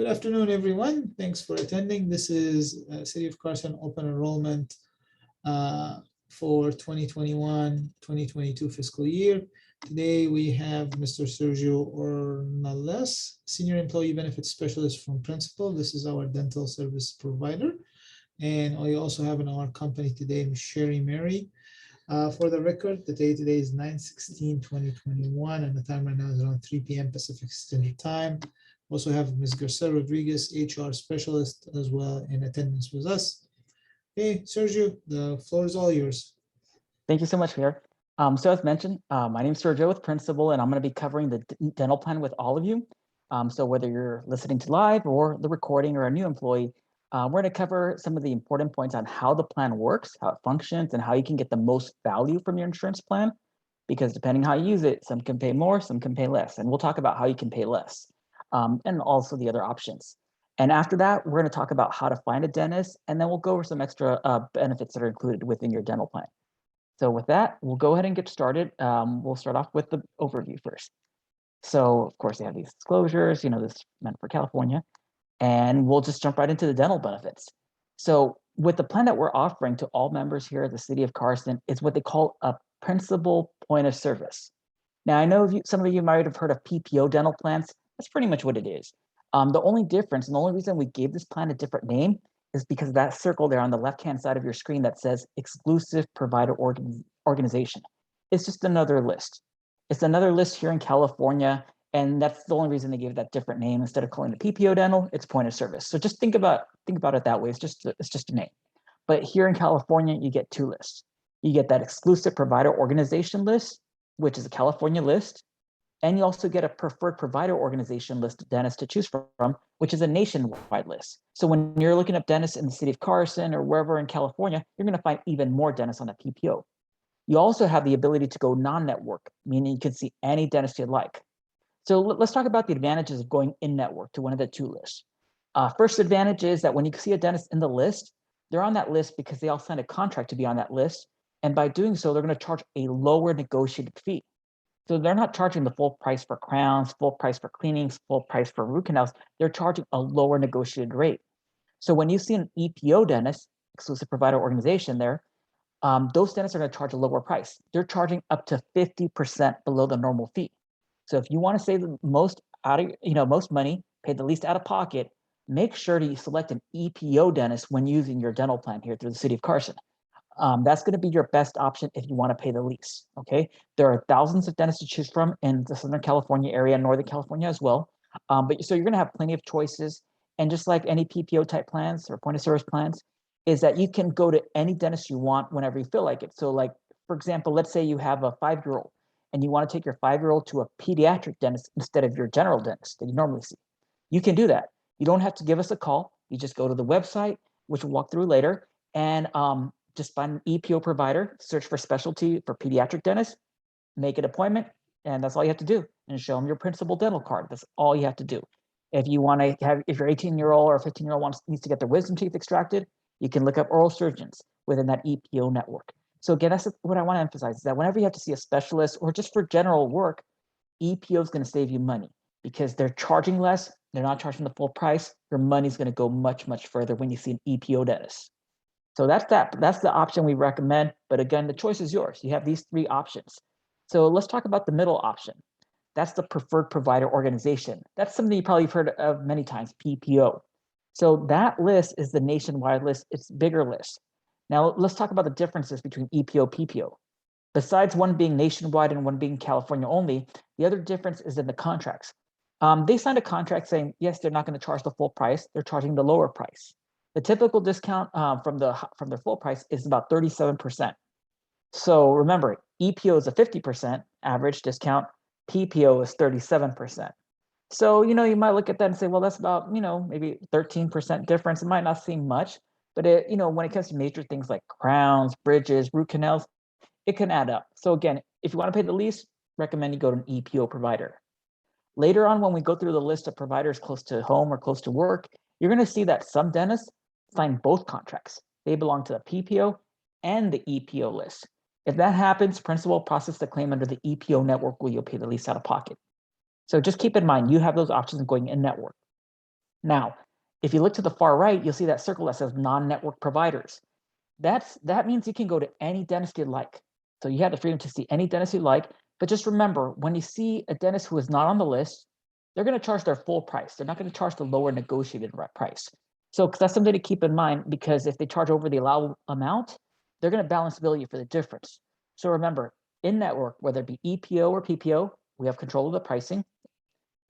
Good afternoon, everyone. Thanks for attending. This is City of Carson open enrollment for 2021-2022 fiscal year. Today we have Mr. Sergio Ornales, Senior Employee Benefits Specialist from Principal. This is our dental service provider. And we also have in our company today, Ms. Sherry Mary. For the record, the day today is 9/16/2021, and the time right now is around 3 p.m. Pacific Standard Time. Also have Ms. Garcia Rodriguez, HR specialist, as well in attendance with us. Hey, Sergio, the floor is all yours. Thank you so much, Pierre. So as mentioned, my name is Sergio with Principal, and I'm going to be covering the dental plan with all of you. So whether you're listening to live or the recording or a new employee, we're going to cover some of the important points on how the plan works, how it functions, and how you can get the most value from your insurance plan. Because depending how you use it, some can pay more, some can pay less. And we'll talk about how you can pay less and also the other options. And after that, we're going to talk about how to find a dentist, and then we'll go over some extra benefits that are included within your dental plan. So with that, we'll go ahead and get started. We'll start off with the overview first. So of course, they have these disclosures, this is meant for California, and we'll just jump right into the dental benefits. So with the plan that we're offering to all members here at the City of Carson, it's what they call a principal point of service. Now, I know some of you might have heard of PPO dental plans. That's pretty much what it is. The only difference and the only reason we gave this plan a different name is because of that circle there on the left-hand side of your screen that says exclusive provider organization. It's just another list. It's another list here in California, and that's the only reason they gave that different name. Instead of calling it PPO dental, it's point of service. So just think about it that way. It's just a name. But here in California, you get two lists. You get that exclusive provider organization list, which is a California list, and you also get a preferred provider organization list of dentists to choose from, which is a nationwide list. So when you're looking up dentists in the city of Carson or wherever in California, you're going to find even more dentists on the PPO. You also have the ability to go non-network, meaning you can see any dentist you'd like. So let's talk about the advantages of going in-network to one of the two lists. First advantage is that when you see a dentist in the list, they're on that list because they all signed a contract to be on that list. And by doing so, they're going to charge a lower negotiated fee. So they're not charging the full price for crowns, full price for cleanings, full price for root canals. They're charging a lower negotiated rate. So when you see an EPO dentist, exclusive provider organization there, those dentists are going to charge a lower price. They're charging up to 50% below the normal fee. So if you want to save the most most money, pay the least out of pocket, make sure to select an EPO dentist when using your dental plan here through the City of Carson. That's going to be your best option if you want to pay the least. Okay, there are thousands of dentists to choose from in the Southern California area, Northern California as well. But so you're going to have plenty of choices. And just like any PPO type plans or point of service plans, is that you can go to any dentist you want whenever you feel like it. So, like for example, let's say you have a 5-year-old and you want to take your 5-year-old to a pediatric dentist instead of your general dentist that you normally see. You can do that. You don't have to give us a call. You just go to the website, which we'll walk through later, and just find an EPO provider, search for specialty for pediatric dentists, make an appointment, and that's all you have to do. And show them your principal dental card. That's all you have to do. If you want to have, if your 18-year-old or 15-year-old needs to get their wisdom teeth extracted, you can look up oral surgeons within that EPO network. So again, that's what I want to emphasize is that whenever you have to see a specialist or just for general work, EPO is going to save you money because they're charging less. They're not charging the full price. Your money's going to go much, much further when you see an EPO dentist. So that's the option we recommend. But again, the choice is yours. You have these three options. So let's talk about the middle option. That's the preferred provider organization. That's something you probably have heard of many times, PPO. So that list is the nationwide list. It's a bigger list. Now let's talk about the differences between EPO, PPO. Besides one being nationwide and one being California only, the other difference is in the contracts. They signed a contract saying, yes, they're not going to charge the full price. They're charging the lower price. The typical discount from their full price is about 37%. So remember, EPO is a 50% average discount. PPO is 37%. So, you might look at that and say, well, that's about, maybe 13% difference. It might not seem much, but when it comes to major things like crowns, bridges, root canals, it can add up. So again, if you want to pay the least, recommend you go to an EPO provider. Later on, when we go through the list of providers close to home or close to work, you're going to see that some dentists sign both contracts. They belong to the PPO and the EPO list. If that happens, Principal process the claim under the EPO network where you'll pay the least out of pocket. So just keep in mind, you have those options of going in network. Now, if you look to the far right, you'll see that circle that says non-network providers. That means you can go to any dentist you like. So you have the freedom to see any dentist you like, but just remember, when you see a dentist who is not on the list, they're going to charge their full price. They're not going to charge the lower negotiated price. So that's something to keep in mind, because if they charge over the allowable amount, they're going to balance bill you for the difference. So remember, in network, whether it be EPO or PPO, we have control of the pricing.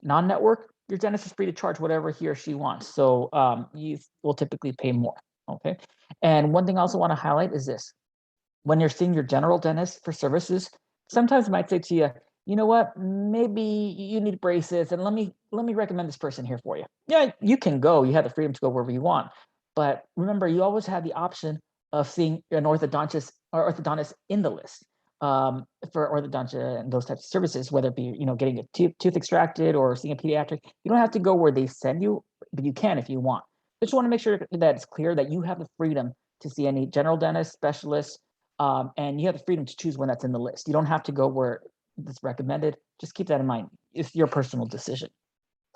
Non-network, your dentist is free to charge whatever he or she wants. So you will typically pay more. Okay. And one thing I also want to highlight is this: when you're seeing your general dentist for services, sometimes I might say to you, you know what, maybe you need braces, and let me recommend this person here for you. Yeah, you can go. You have the freedom to go wherever you want. But remember, you always have the option of seeing an orthodontist or orthodontist in the list for orthodontia and those types of services, whether it be, getting a tooth extracted or seeing a pediatric. You don't have to go where they send you, but you can if you want. Just want to make sure that it's clear that you have the freedom to see any general dentist, specialist, and you have the freedom to choose when that's in the list. You don't have to go where it's recommended. Just keep that in mind. It's your personal decision.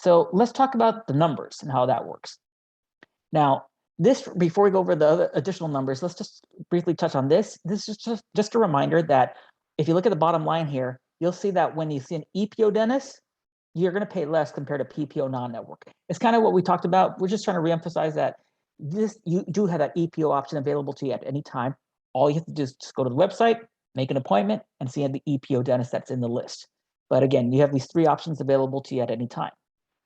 So let's talk about the numbers and how that works. Now, before we go over the other additional numbers, let's just briefly touch on this. This is just a reminder that if you look at the bottom line here, you'll see that when you see an EPO dentist, you're going to pay less compared to PPO non-network. It's kind of what we talked about. We're just trying to reemphasize that you do have that EPO option available to you at any time. All you have to do is just go to the website, make an appointment, and see the EPO dentist that's in the list. But again, you have these three options available to you at any time.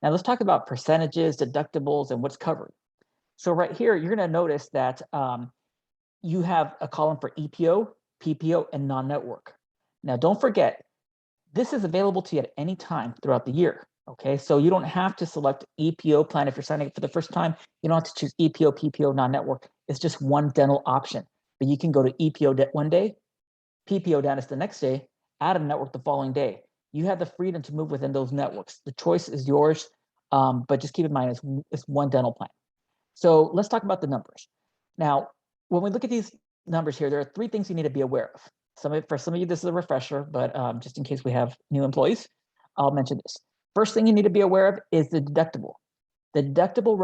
Now let's talk about percentages, deductibles, and what's covered. So right here, you're going to notice that you have a column for EPO, PPO, and non-network. Now, don't forget, this is available to you at any time throughout the year. Okay, so you don't have to select EPO plan if you're signing up for the first time. You don't have to choose EPO, PPO, non-network. It's just one dental option. But you can go to EPO one day, PPO dentist the next day, add a network the following day. You have the freedom to move within those networks. The choice is yours, but just keep in mind it's one dental plan. So let's talk about the numbers. Now, when we look at these numbers here, there are three things you need to be aware of. For some of you, this is a refresher, but just in case we have new employees, I'll mention this. First thing you need to be aware of is the deductible. The deductible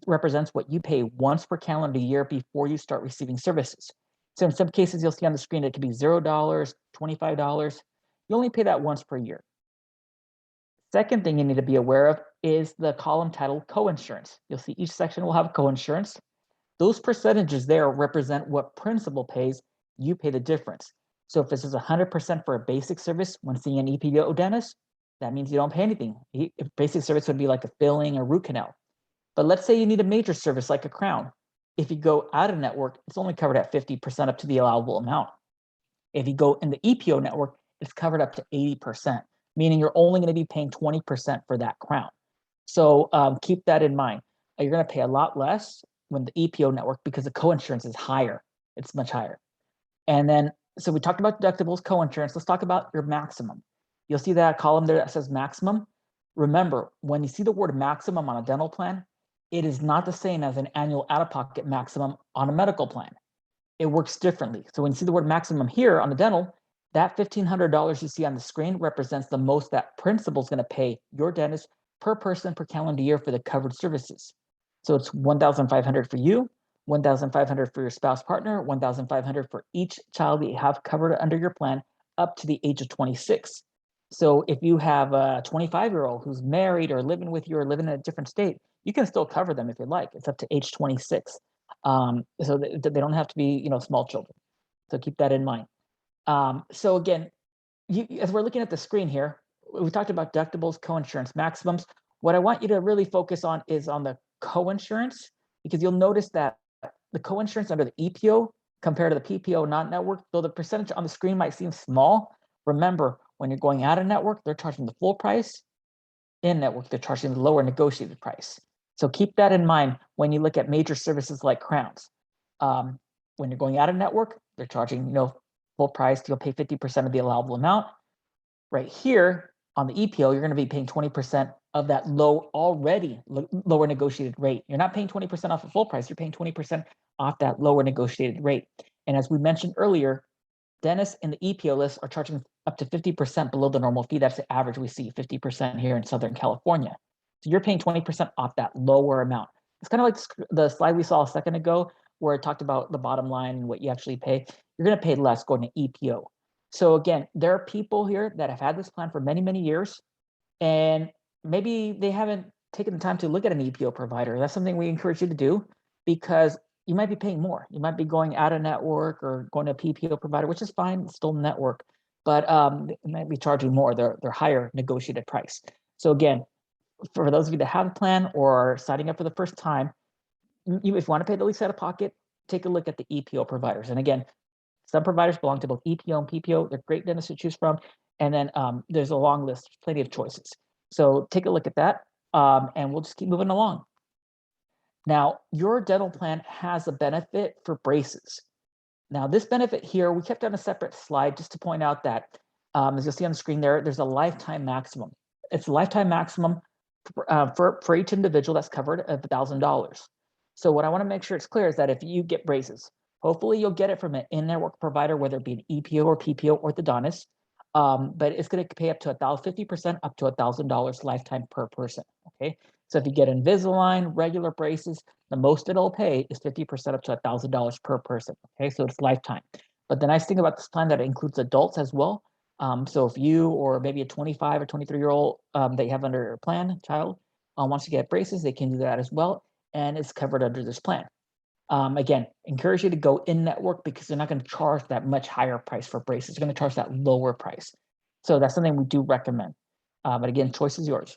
represents what you pay once per calendar year before you start receiving services. So in some cases, you'll see on the screen, it could be $0, $25. You only pay that once per year. Second thing you need to be aware of is the column titled coinsurance. You'll see each section will have coinsurance. Those percentages there represent what principal pays. You pay the difference. So if this is 100% for a basic service when seeing an EPO dentist, that means you don't pay anything. Basic service would be like a filling or root canal. But let's say you need a major service like a crown. If you go out of network, it's only covered at 50% up to the allowable amount. If you go in the EPO network, it's covered up to 80%, meaning you're only going to be paying 20% for that crown. So keep that in mind. You're going to pay a lot less when the EPO network because the coinsurance is higher. It's much higher. And then, so we talked about deductibles, coinsurance. Let's talk about your maximum. You'll see that column there that says maximum. Remember, when you see the word maximum on a dental plan, it is not the same as an annual out-of-pocket maximum on a medical plan. It works differently. So when you see the word maximum here on the dental, that $1,500 you see on the screen represents the most that principal is going to pay your dentist per person per calendar year for the covered services. So it's $1,500 for you, $1,500 for your spouse partner, $1,500 for each child that you have covered under your plan up to the age of 26. So if you have a 25-year-old who's married or living with you or living in a different state, you can still cover them if you like. It's up to age 26. So they don't have to be, small children. So keep that in mind. So again, as we're looking at the screen here, we talked about deductibles, coinsurance, maximums. What I want you to really focus on is on the coinsurance, because you'll notice that the coinsurance under the EPO compared to the PPO non-network, though the percentage on the screen might seem small, remember, when you're going out of network, they're charging the full price. In network, they're charging the lower negotiated price. So keep that in mind when you look at major services like crowns. When you're going out of network, they're charging, full price. You'll pay 50% of the allowable amount. Right here on the EPO, you're going to be paying 20% of that lower negotiated rate. You're not paying 20% off the full price. You're paying 20% off that lower negotiated rate. And as we mentioned earlier, dentists in the EPO list are charging up to 50% below the normal fee. That's the average we see, 50% here in Southern California. So you're paying 20% off that lower amount. It's kind of like the slide we saw a second ago, where it talked about the bottom line and what you actually pay. You're going to pay less going to EPO. So again, there are people here that have had this plan for many, many years, and maybe they haven't taken the time to look at an EPO provider. That's something we encourage you to do, because you might be paying more. You might be going out of network or going to a PPO provider, which is fine, it's still network, but it might be charging more, their higher negotiated price. So again, for those of you that have a plan or are signing up for the first time, if you want to pay the least out of pocket, take a look at the EPO providers. And again, some providers belong to both EPO and PPO. They're great dentists to choose from. And then there's a long list, plenty of choices. So take a look at that, and we'll just keep moving along. Now, your dental plan has a benefit for braces. Now, this benefit here, we kept on a separate slide just to point out that, as you'll see on the screen there, there's a lifetime maximum. It's a lifetime maximum for each individual that's covered of $1,000. So what I want to make sure it's clear is that if you get braces, hopefully you'll get it from an in-network provider, whether it be an EPO or PPO orthodontist, but it's going to pay up to 50% up to $1,000 lifetime per person. Okay, so if you get Invisalign, regular braces, the most it'll pay is 50% up to $1,000 per person. Okay, so it's lifetime. But the nice thing about this plan that it includes adults as well. So if you or maybe a 25 or 23-year-old that you have under your plan, child, wants to get braces, they can do that as well, and it's covered under this plan. Again, encourage you to go in network, because they're not going to charge that much higher price for braces. They're going to charge that lower price. So that's something we do recommend. But again, choice is yours.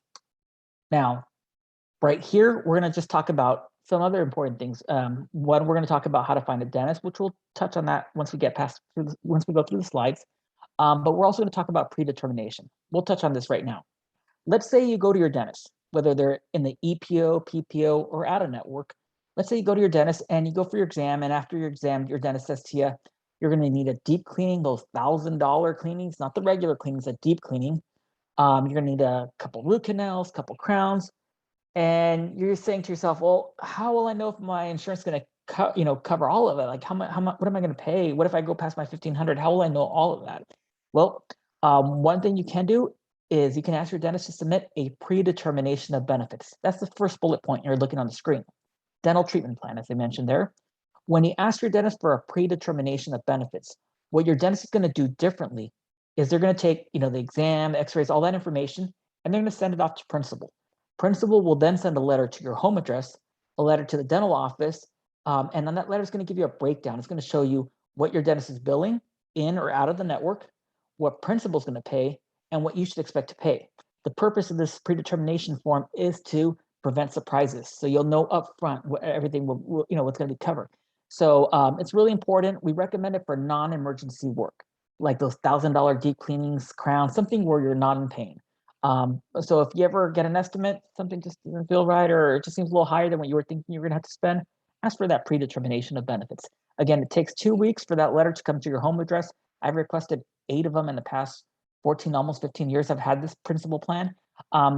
Now, right here, we're going to just talk about some other important things. One, we're going to talk about how to find a dentist, which we'll touch on that once we get once we go through the slides. But we're also going to talk about predetermination. We'll touch on this right now. Let's say you go to your dentist, whether they're in the EPO, PPO, or out of network. Let's say you go to your dentist and you go for your exam, and after your exam, your dentist says to you, you're going to need a deep cleaning, those $1,000 cleanings, not the regular cleanings, a deep cleaning. You're going to need a couple root canals, couple crowns, and you're saying to yourself, well, how will I know if my insurance is going to cover all of it? Like, how much? What am I going to pay? What if I go past my $1,500? How will I know all of that? Well, one thing you can do is you can ask your dentist to submit a predetermination of benefits. That's the first bullet point you're looking on the screen. Dental treatment plan, as I mentioned there. When you ask your dentist for a predetermination of benefits, what your dentist is going to do differently is they're going to take, the exam, x-rays, all that information, and they're going to send it off to principal. Principal will then send a letter to your home address, a letter to the dental office, and then that letter is going to give you a breakdown. It's going to show you what your dentist is billing in or out of the network, what principal is going to pay, and what you should expect to pay. The purpose of this predetermination form is to prevent surprises, so you'll know upfront what everything will, what's going to be covered. So it's really important. We recommend it for non-emergency work, like those $1,000 deep cleanings, crowns, something where you're not in pain. So if you ever get an estimate, something just doesn't feel right, or it just seems a little higher than what you were thinking you were going to have to spend, ask for that predetermination of benefits. Again, it takes 2 weeks for that letter to come to your home address. I've requested 8 of them in the past 14, almost 15 years. I've had this principal plan.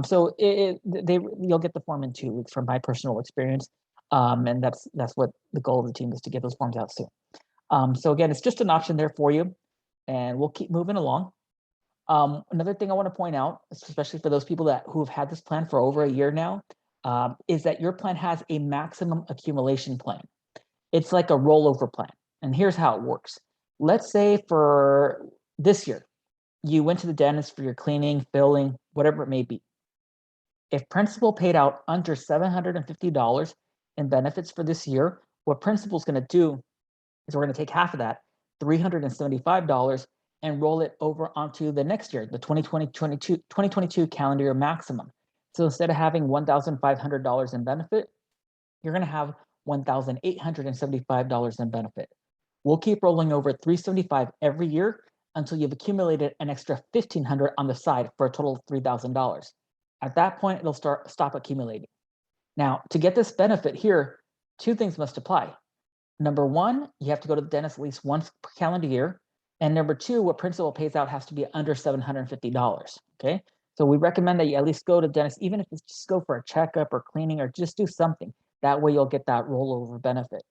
So you'll get the form in 2 weeks from my personal experience. And that's what the goal of the team is, to get those forms out soon. So again, it's just an option there for you, and we'll keep moving along. Another thing I want to point out, especially for those people who have had this plan for over a year now, is that your plan has a maximum accumulation plan. It's like a rollover plan. And here's how it works. Let's say for this year, you went to the dentist for your cleaning, filling, whatever it may be. If principal paid out under $750 in benefits for this year, what principal is going to do is we're going to take half of that, $375, and roll it over onto the next year, the 2022 calendar year maximum. So instead of having $1,500 in benefit, you're going to have $1,875 in benefit. We'll keep rolling over $375 every year until you've accumulated an extra $1,500 on the side for a total of $3,000. At that point, it'll stop accumulating. Now, to get this benefit here, 2 things must apply. Number 1, you have to go to the dentist at least once per calendar year. And number 2, what principal pays out has to be under $750, okay? So we recommend that you at least go to the dentist, even if it's just go for a checkup or cleaning, or just do something. That way you'll get that rollover benefit.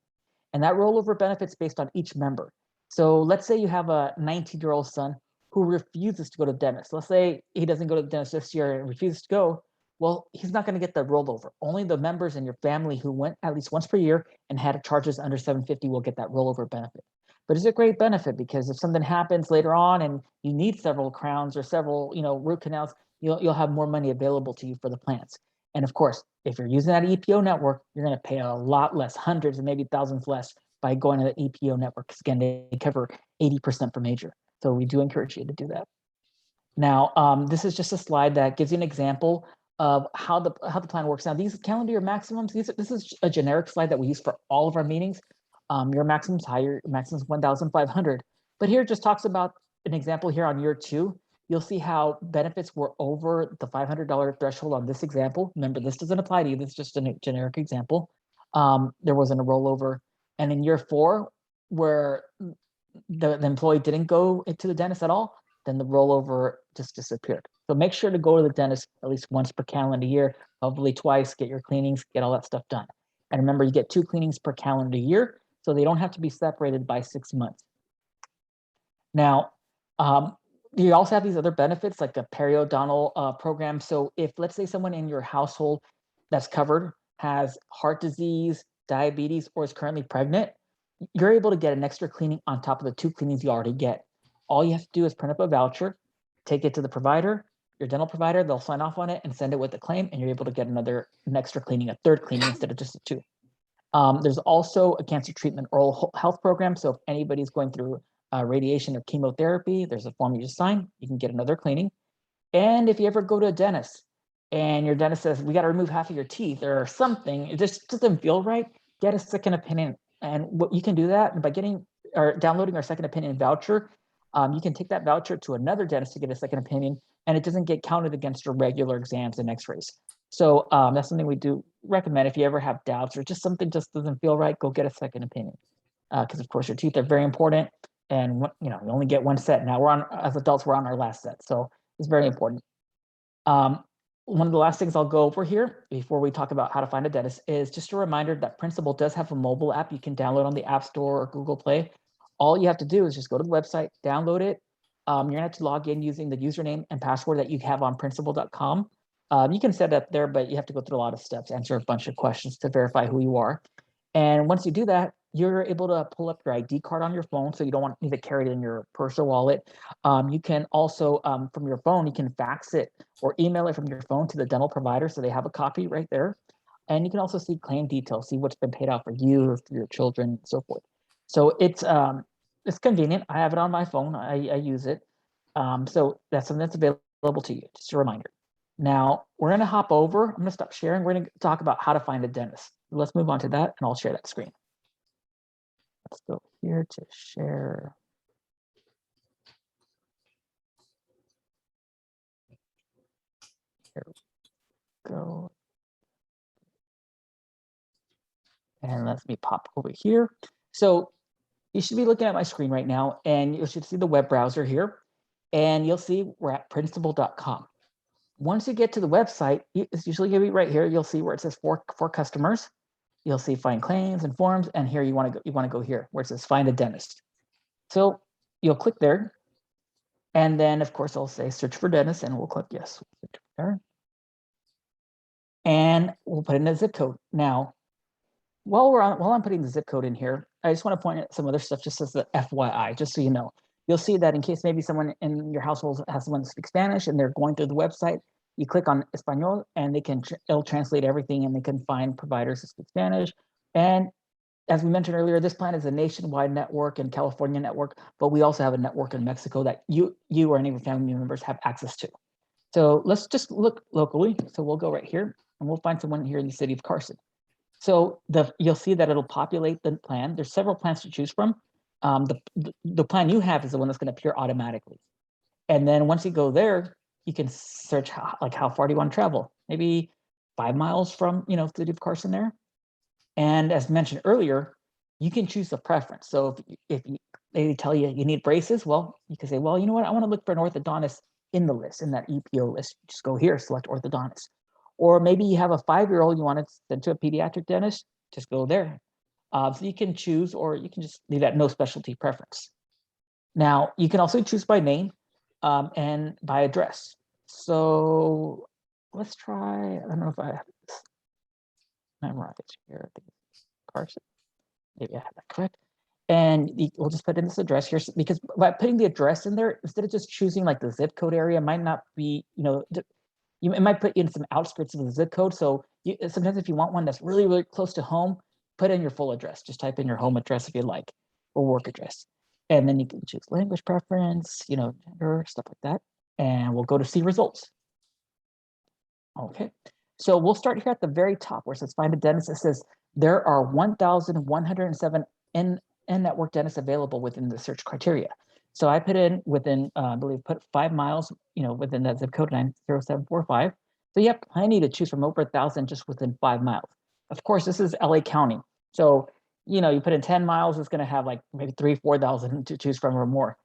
And that rollover benefit's based on each member. So let's say you have a 19-year-old son who refuses to go to the dentist. Let's say he doesn't go to the dentist this year and refuses to go. Well, he's not going to get the rollover. Only the members in your family who went at least once per year and had charges under 750 will get that rollover benefit. But it's a great benefit because if something happens later on and you need several crowns or several, root canals, you'll have more money available to you for the plans. And of course, if you're using that EPO network, you're going to pay a lot less, hundreds and maybe thousands less by going to the EPO network. Because again, they cover 80% for major. So we do encourage you to do that. Now, this is just a slide that gives you an example of how the plan works. Now, these calendar year maximums, this is a generic slide that we use for all of our meetings. Your maximum's higher, maximum's 1,500. But here it just talks about an example here on year 2. You'll see how benefits were over the $500 threshold on this example. Remember, this doesn't apply to you. This is just a generic example. There wasn't a rollover. And in year 4, where the employee didn't go into the dentist at all, then the rollover just disappeared. So make sure to go to the dentist at least once per calendar year, hopefully twice, get your cleanings, get all that stuff done. And remember, you get 2 cleanings per calendar year, so they don't have to be separated by 6 months. Now, you also have these other benefits like the periodontal program. So if, let's say, someone in your household that's covered has heart disease, diabetes, or is currently pregnant, you're able to get an extra cleaning on top of the 2 cleanings you already get. All you have to do is print up a voucher, take it to the provider, your dental provider, they'll sign off on it and send it with the claim, and you're able to get an extra cleaning, a 3rd cleaning instead of just a 2. There's also a cancer treatment oral health program. So if anybody's going through radiation or chemotherapy, there's a form you just sign, you can get another cleaning. And if you ever go to a dentist and your dentist says, we got to remove half of your teeth or something, it just doesn't feel right, get a second opinion. And what you can do that by getting or downloading our second opinion voucher. You can take that voucher to another dentist to get a second opinion, and it doesn't get counted against your regular exams and x-rays. So that's something we do recommend. If you ever have doubts or just something just doesn't feel right, go get a second opinion. Because of course your teeth are very important, and you only get 1 set. Now as adults, we're on our last set. So it's very important. One of the last things I'll go over here before we talk about how to find a dentist is just a reminder that Principal does have a mobile app you can download on the App Store or Google Play. All you have to do is just go to the website, download it. You're gonna have to log in using the username and password that you have on principal.com. You can set it up there, but you have to go through a lot of steps, answer a bunch of questions to verify who you are. And once you do that, you're able to pull up your ID card on your phone, so you don't need to carry it in your purse or wallet. You can also, from your phone, you can fax it or email it from your phone to the dental provider, so they have a copy right there. And you can also see claim details, see what's been paid out for you or for your children, and so forth. So it's convenient. I have it on my phone. I use it. So that's something that's available to you. Just a reminder. Now we're going to hop over. I'm going to stop sharing. We're going to talk about how to find a dentist. Let's move on to that, and I'll share that screen. Let's go here to share. Here we go. And let me pop over here. So you should be looking at my screen right now, and you should see the web browser here, and you'll see we're at principal.com. Once you get to the website, it's usually going to be right here. You'll see where it says for customers. You'll see find claims and forms, and here you want to go here where it says find a dentist. So you'll click there, and then of course I'll say search for dentist, and we'll click yes. And we'll put in a zip code. Now, while I'm putting the zip code in here, I just want to point out some other stuff just as the FYI, just so you know. You'll see that in case maybe someone in your household has someone to speak Spanish and they're going through the website, you click on Espanol and it'll translate everything, and they can find providers who speak Spanish. And as we mentioned earlier, this plan is a nationwide network and California network, but we also have a network in Mexico that you or any of your family members have access to. So let's just look locally. So we'll go right here and we'll find someone here in the city of Carson. So you'll see that it'll populate the plan. There's several plans to choose from. The plan you have is the one that's going to appear automatically. And then once you go there, you can search how far do you want to travel? Maybe 5 miles from the city of Carson there. And as mentioned earlier, you can choose a preference. So if they tell you need braces, well, you can say, well, you know what? I want to look for an orthodontist in the list, in that EPO list. Just go here, select orthodontist. Or maybe you have a 5-year-old you want to send to a pediatric dentist, just go there. So you can choose, or you can just leave that no specialty preference. Now, you can also choose by name and by address. So let's try, I don't know if I have this memorized here. Carson, maybe I have that correct. And we'll just put in this address here because by putting the address in there, instead of just choosing like the zip code area, might not be, it might put you in some outskirts of the zip code. So sometimes if you want one that's really, really close to home, put in your full address. Just type in your home address if you like, or work address. And then you can choose language preference, gender, stuff like that. And we'll go to see results. Okay, so we'll start here at the very top where it says find a dentist. It says there are 1,107 in-network dentists available within the search criteria. So I put in within, I believe, put 5 miles, within that zip code 90745. So you have plenty to choose from, over 1,000 just within 5 miles. Of course, this is LA County. So, you put in 10 miles, it's going to have like maybe 3,000-4,000 to choose from or more.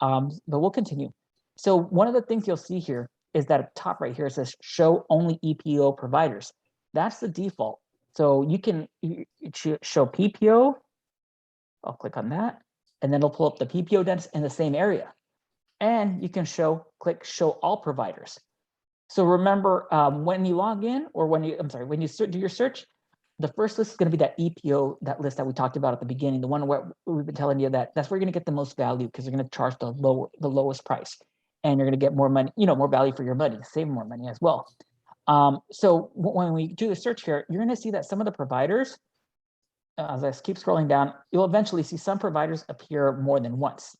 But we'll continue. So one of the things you'll see here is that top right here, it says show only EPO providers. That's the default. So you can show PPO. I'll click on that, and then it'll pull up the PPO dentists in the same area. And you can click show all providers. So remember, when you log in, or when you do your search, the first list is going to be that EPO, that list that we talked about at the beginning, the one where we've been telling you that's where you're going to get the most value, because you're going to charge the lowest price, and you're going to get more money, more value for your money, save more money as well. So when we do the search here, you're going to see that some of the providers, as I keep scrolling down, you'll eventually see some providers appear more than once.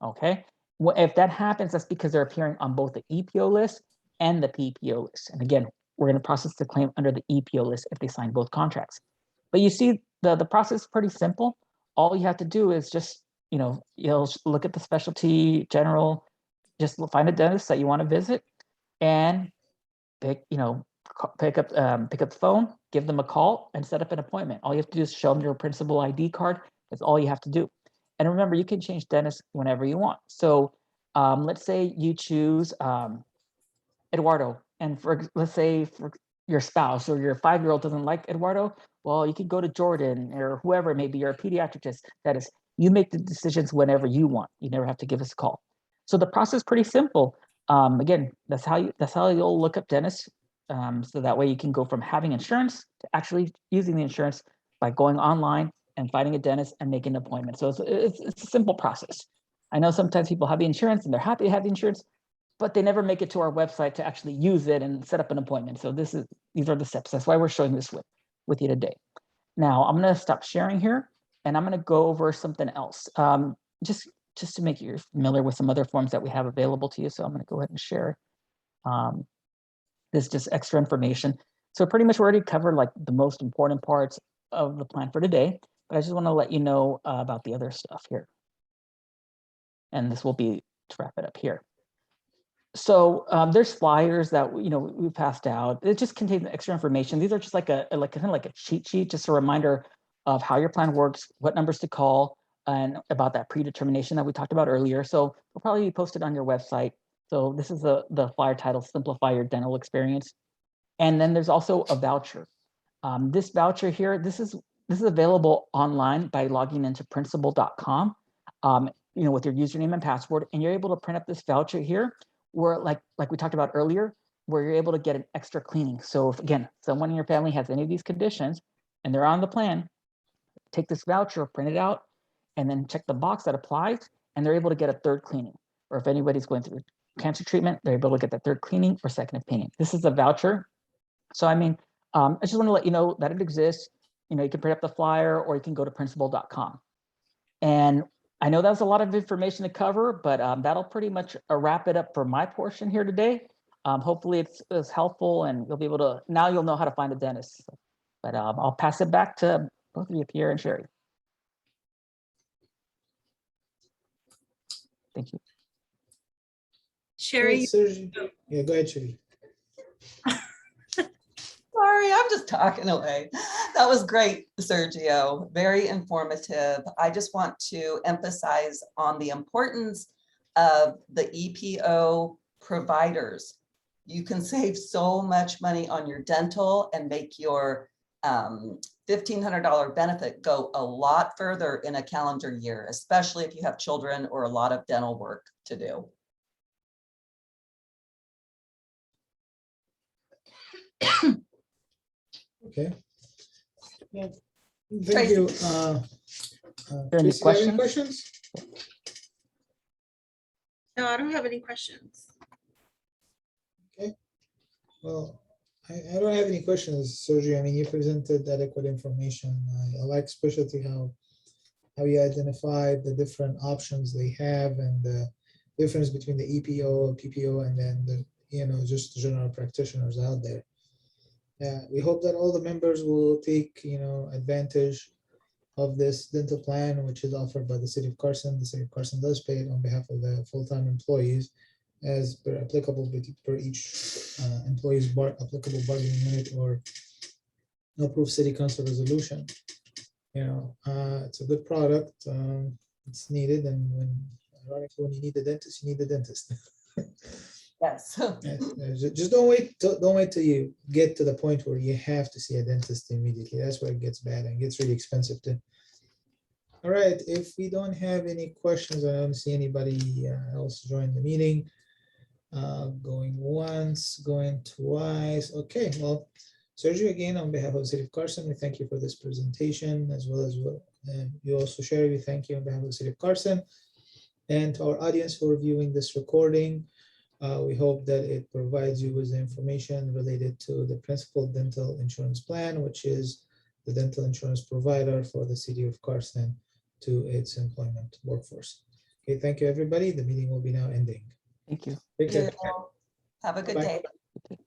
Okay, well, if that happens, that's because they're appearing on both the EPO list and the PPO list. And again, we're going to process the claim under the EPO list if they sign both contracts. But you see, the process is pretty simple. All you have to do is just, you'll look at the specialty general, just find a dentist that you want to visit, and pick up the phone, give them a call, and set up an appointment. All you have to do is show them your principal ID card. That's all you have to do. And remember, you can change dentists whenever you want. So let's say you choose Eduardo, and let's say for your spouse or your 5-year-old doesn't like Eduardo, well, you can go to Jordan or whoever it may be, you're a pediatrician. That is, you make the decisions whenever you want. You never have to give us a call. So the process is pretty simple. Again, that's how you'll look up dentists. So that way you can go from having insurance to actually using the insurance by going online and finding a dentist and making an appointment. So it's a simple process. I know sometimes people have the insurance and they're happy to have the insurance, but they never make it to our website to actually use it and set up an appointment. So these are the steps. That's why we're showing this with you today. Now I'm going to stop sharing here, and I'm going to go over something else. Just to make you familiar with some other forms that we have available to you. So I'm going to go ahead and share this just extra information. So pretty much we already covered like the most important parts of the plan for today, but I just want to let you know about the other stuff here. And this will be to wrap it up here. So there's flyers that we passed out. It just contains extra information. These are just like a cheat sheet, just a reminder of how your plan works, what numbers to call, and about that predetermination that we talked about earlier. So we'll probably be posted on your website. So this is the flyer title, Simplify Your Dental Experience. And then there's also a voucher. This voucher here, this is available online by logging into principal.com, with your username and password, and you're able to print up this voucher here, where like we talked about earlier, where you're able to get an extra cleaning. So if, again, someone in your family has any of these conditions and they're on the plan, take this voucher, print it out, and then check the box that applies, and they're able to get a third cleaning. Or if anybody's going through cancer treatment, they're able to get that third cleaning or second opinion. This is a voucher. So I just want to let you know that it exists. You can print up the flyer, or you can go to principal.com. And I know that was a lot of information to cover, but that'll pretty much wrap it up for my portion here today. Hopefully it's helpful, and you'll be able to, now you'll know how to find a dentist. But I'll pass it back to both of you, Pierre and Sherry. Thank you. Sherry. Yeah, go ahead, Sherry. Sorry, I'm just talking away. That was great, Sergio. Very informative. I just want to emphasize on the importance of the EPO providers. You can save so much money on your dental and make your $1,500 benefit go a lot further in a calendar year, especially if you have children or a lot of dental work to do. Okay. Yeah. Thank Tracy. you. there any Tracy, do you have any questions? questions? No, I don't have any questions. Well, I don't have any questions, Sergio. I mean, you presented adequate information. I like especially how you identified the different options they have and the difference between the EPO, PPO, and then the, just the general practitioners out there. Yeah, we hope that all the members will take, advantage of this dental plan, which is offered by the City of Carson. The City of Carson does pay it on behalf of the full-time employees as per applicable per each employee's applicable bargaining unit or approved city council resolution. It's a good product. It's needed, and when you need a dentist, you need a dentist. Yes. Just don't wait till you get to the point where you have to see a dentist immediately. That's where it gets bad and gets really expensive too. All right, if we don't have any questions, I don't see anybody else join the meeting. Going once, going twice. Okay, well, Sergio, again, on behalf of the City of Carson, we thank you for this presentation, as well as you also, Sherry, we thank you on behalf of the City of Carson. And to our audience who are viewing this recording, we hope that it provides you with the information related to the Principal Dental Insurance Plan, which is the dental insurance provider for the City of Carson to its employment workforce. Okay, thank you, everybody. The meeting will be now ending. Thank you. Take care. Have a good Bye-bye. day.